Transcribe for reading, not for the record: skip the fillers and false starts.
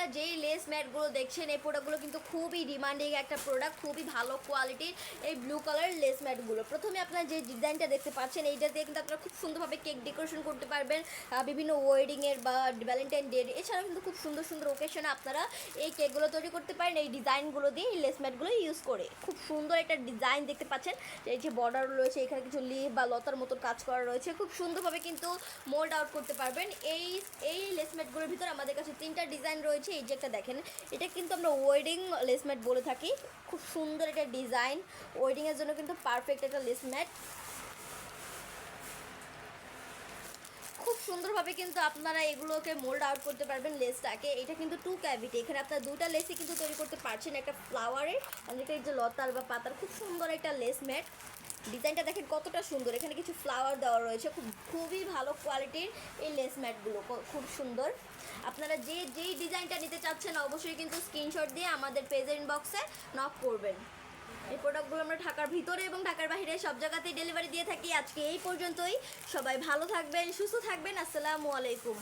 আপনারা যেই লেস ম্যাটগুলো দেখছেন এই প্রোডাক্টগুলো কিন্তু খুবই ডিমান্ডিং একটা প্রোডাক্ট, খুবই ভালো কোয়ালিটির এই ব্লু কালার লেস ম্যাটগুলো। প্রথমে আপনারা যে ডিজাইনটা দেখতে পাচ্ছেন এইটা দিয়ে কিন্তু আপনারা খুব সুন্দরভাবে কেক ডেকোরেশন করতে পারবেন, বিভিন্ন ওয়েডিংয়ের বা ভ্যালেন্টাইন ডে এছাড়াও কিন্তু খুব সুন্দর সুন্দর ওকেশনে আপনারা এই কেকগুলো তৈরি করতে পারেন এই ডিজাইনগুলো দিয়ে, এই লেস ম্যাটগুলো ইউজ করে। খুব সুন্দর একটা ডিজাইন দেখতে পাচ্ছেন, এই যে বর্ডার রয়েছে, এখানে কিছু লিভ বা লতার মতো কাজ করা রয়েছে, খুব সুন্দরভাবে কিন্তু মোল্ড আউট করতে পারবেন। এই লেস ম্যাটগুলোর ভিতরে আমাদের কাছে 3টা ডিজাইন রয়েছে। এই যে একটা দেখেন, এটা কিন্তু আমরা ওয়েডিং লেস ম্যাট বলে থাকি। খুব সুন্দর একটা ডিজাইন, ওয়েডিংয়ের জন্য কিন্তু পারফেক্ট একটা লেস ম্যাট। খুব সুন্দরভাবে কিন্তু আপনারা এগুলোকে মোল্ড আউট করতে পারবেন লেসটাকে। এটা কিন্তু 2 ক্যাভিটি, এখানে আপনারা 2টা লেসই কিন্তু তৈরি করতে পারছেন, একটা ফ্লাওয়ারের অনেকটা এই যে লতার বা পাতার। খুব সুন্দর একটা লেস ম্যাট, ডিজাইনটা দেখেন কতটা সুন্দর, এখানে কিছু ফ্লাওয়ার দেওয়া রয়েছে। খুবই ভালো কোয়ালিটির এই লেস ম্যাটগুলো, খুব সুন্দর। আপনারা যেই ডিজাইনটা নিতে চাচ্ছেন অবশ্যই কিন্তু স্ক্রিনশট দিয়ে আমাদের পেজের ইনবক্সে নক করবেন। এই প্রোডাক্টগুলো আমরা ঢাকার ভিতরে এবং ঢাকার বাইরে সব জায়গাতেই ডেলিভারি দিয়ে থাকি। আজকে এই পর্যন্তই, সবাই ভালো থাকবেন, সুস্থ থাকবেন, আসসালামু আলাইকুম।